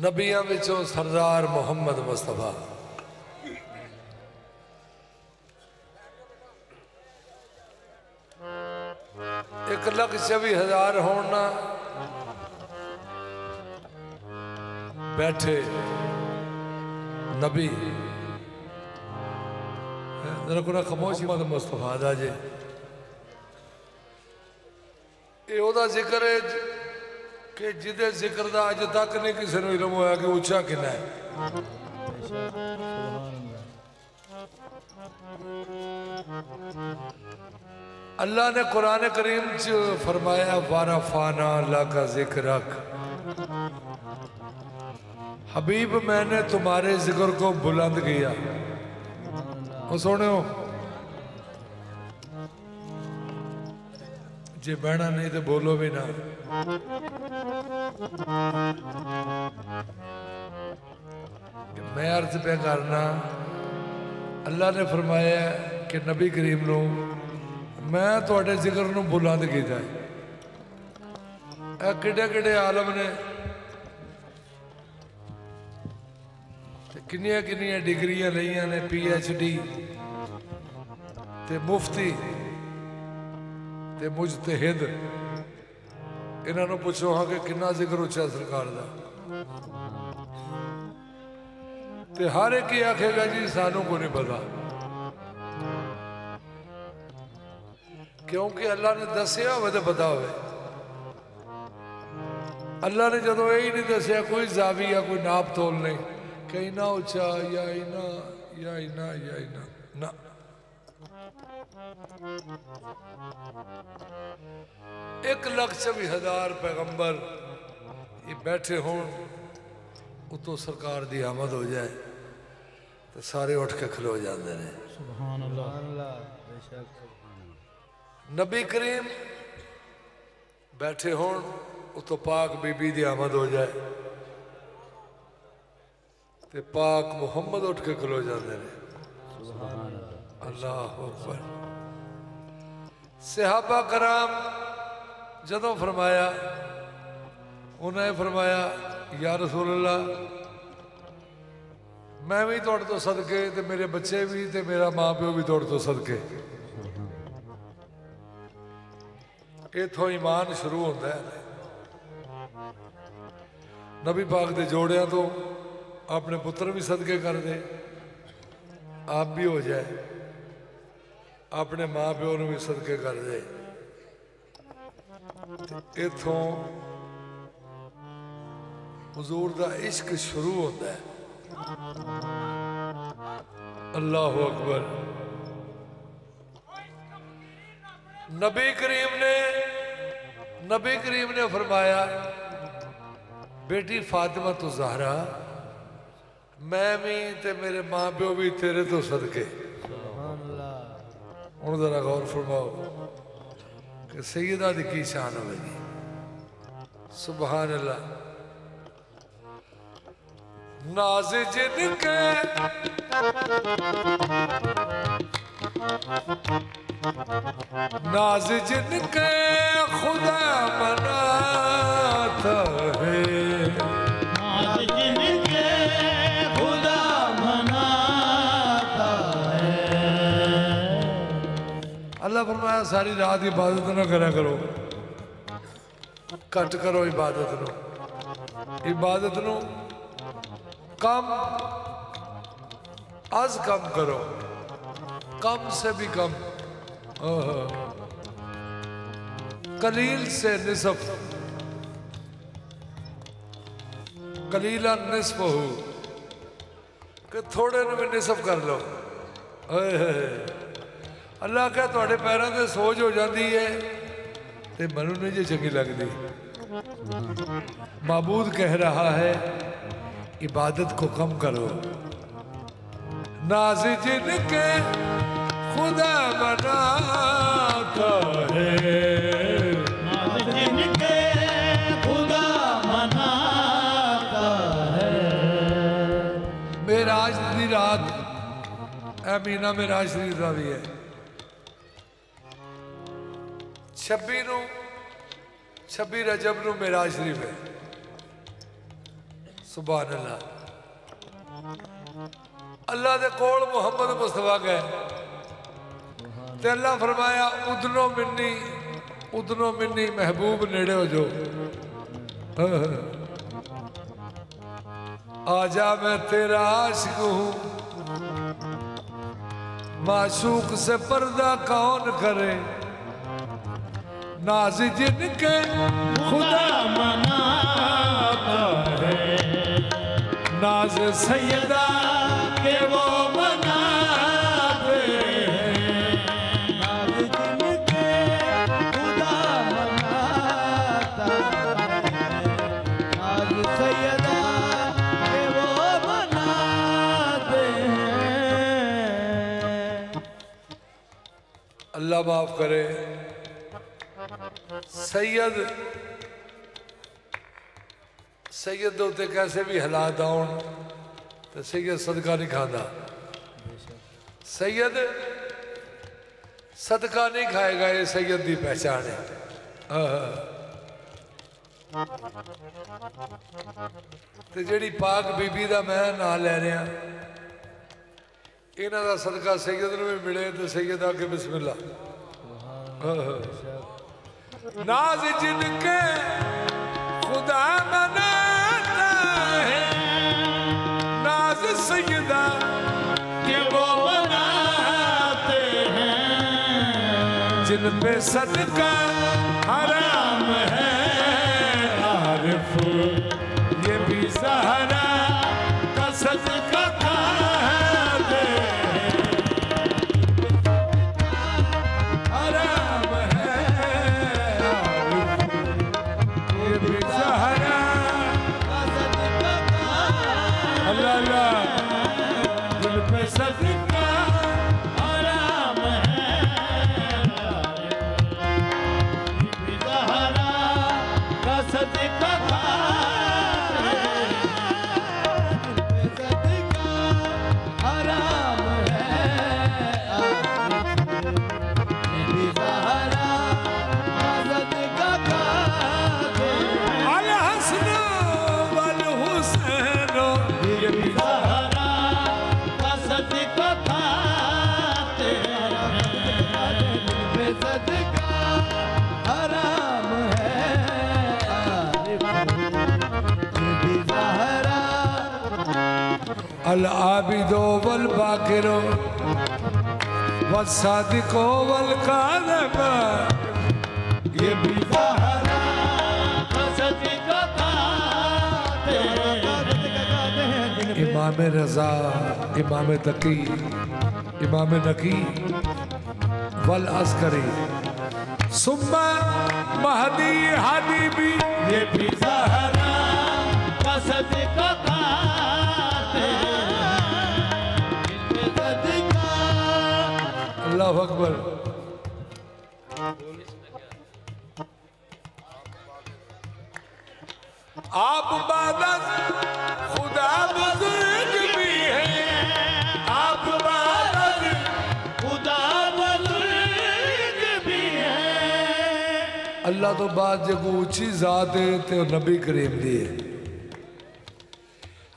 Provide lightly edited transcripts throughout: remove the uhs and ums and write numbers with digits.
नबियां विचों सरदार मुहम्मद मुस्तफा। एक लख 24,000 होना बैठे नबी जरा को खामोशी मत मुस्तफा दा जे ये जिक्र है कि जिदे जिक्र का अज तक नहीं किसी को इलम होया कि उच्चा किना है। अल्लाह ने कुरान करीम च फरमाया वारफाना अल्लाह का जिक्र, हबीब मैंने तुम्हारे जिक्र को बुलंद किया। वो सुनो जे बहना नहीं तो बोलो भी ना। मैं अर्ज पे करना, अल्लाह ने फरमाया कि नबी करीम नो मैं थोड़े जिक्र नू बुलंद किया है। किडे किडे आलम ने किनिया किनिया डिग्रियां लिया ने, PhD ते मुफ्ती ते मुजतहिद। इन्हों पूछो हाँ कि कितना जिक्र उच्चा सरकार का, ते हर एक ही आखेगा जी सानू को नहीं पता, क्योंकि अल्लाह ने दसिया हो तो पता हो। अल्लाह ने जो यही नहीं दसिया कोई जाविया कोई नाप तोल नहीं कि इना उच्चा या इना या इना या इना ना। 1,24,000 पैगंबर ये बैठे हो उतो सरकार की आमद हो जाए तो सारे उठ के खलो जाते हैं। सुभान अल्लाह। नबी करीम बैठे हो उतो पाक बीबी की आमद हो जाए तो पाक मुहम्मद उठ के खलो जाते हैं। अल्लाह अकबर। सहाबा कराम जदों फरमाया उन्हें फरमाया या रसूल अल्लाह मैं भी तुहाडे तो सदके ते मेरे बच्चे भी ते मेरा माँ प्यो भी तुहाडे तो सदके। इथों ईमान शुरू होता है। नबी पाक के जोड़िया तो अपने पुत्र भी सदके कर दे, आप भी हो जाए, अपने माँ प्यो ने भी सदके कर दे। इथों हुजूर का इश्क शुरू होता है। अल्लाह अकबर। नबी करीम ने फरमाया बेटी फातिमा तो ज़हरा मैं भी ते मेरे माँ प्यो भी तेरे तो सदके। हूँ जरा गौर फरमाओ कि सैयदा दी की शान होगी। सुभान अल्लाह। नाज जिनके नाज जिनके खुदा मनाता है, नाज जिनके खुदा मनाता है। अल्लाह फरमाया सारी रात इबादत ना करा करो, कट करो इबादत नो। इबादत नो कम आज कम करो, कम से भी कम। कलील से निसफ, कलीला निसफ हो कि थोड़े ने भी निसफ कर लो। अल्लाह क्या थोड़े पैरों से सोच हो जाती है तो मनु नहीं जी चंगी लगती। माबूद कह रहा है इबादत को कम करो। नाज जिनके खुदा बनाता है, नाज जिनके खुदा मनाता है। मेराज दी रात मीना मेराज शरीफ का भी है। 26 रजब नूं मेराज शरीफ है। सुभान अल्लाह। अल्लाह दे कोल मुहम्मद मुस्तफा गए ते अल्लाह फरमाया उदनो मिन्नी महबूब नेड़े हो जो। आजा मैं तेरा आशिक हूं, माशूक से पर्दा कौन करे, नाज जिनके खुदा मनाता है, नाज सैयदा के वो मनाते हैं। नाज जिनके खुदा मनाता है, नाज सैयदा के वो मनाते हैं। अल्लाह माफ करे। सैयद उत्ते कैसे भी हालात आउन तो सैयद सदका नहीं खाता। सैयद सदका नहीं खाएगा, ये सैयद की पहचान है। ते जेड़ी पाक बीबी का मैं नाम लै रहा, इन्हां दा सदका सैयद नूं भी मिले तो सैयद आके बिस्मिल्लाह। नाज जिनके खुदा मनाता है, नाज सैयदा के वो मनाते हैं। जिन पे सदका हराम है आरिफ, ये भी सहारा का सदका खाते हैं। हराम है आरिफ, ये भी सहारा अल्लाह अल्लाह। जिन पे सदका हराम है सहारा का सदका सदका हराम है सहारा का सदका अल हसन वल हुसैन, ये भी सहारा का सदका खाते हैं। सदका हराम है सहारा अल आबिदो वल बाकिरो वल सादिको वल काज़िब, ये भी सहारा का सदका खाते हैं। इमाम रजा, इमाम तकी, इमाम नकी वल अस्करी, सुम्मा महदी हादी भी, ये भी सहारा का सदका खाते हैं। सदका अल्लाह अकबर। आप बादत खुदा बुजुर्ग भी है, आप बादत खुदा बुजुर्ग भी है। अल्लाह तो बाद जब ऊंची जात है तो नबी करीम दी है।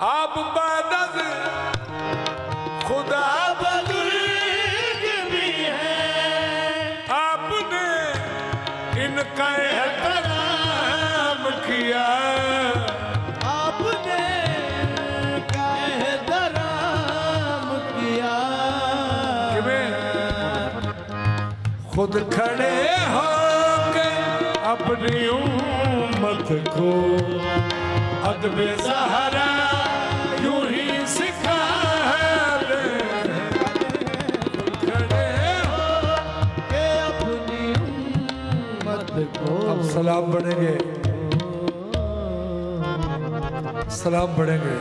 आप बादत खुदा बुजुर्ग भी है। आपने इनका एहतराम किया, आपने एहतराम किया। खुद खड़े हो के अपनी उम्मत को अदब ज़हरा यूं ही सिखा दे। खड़े हो के अपनी उम्मत को अब सलाम बढ़ेंगे, सलाम बढ़ेंगे।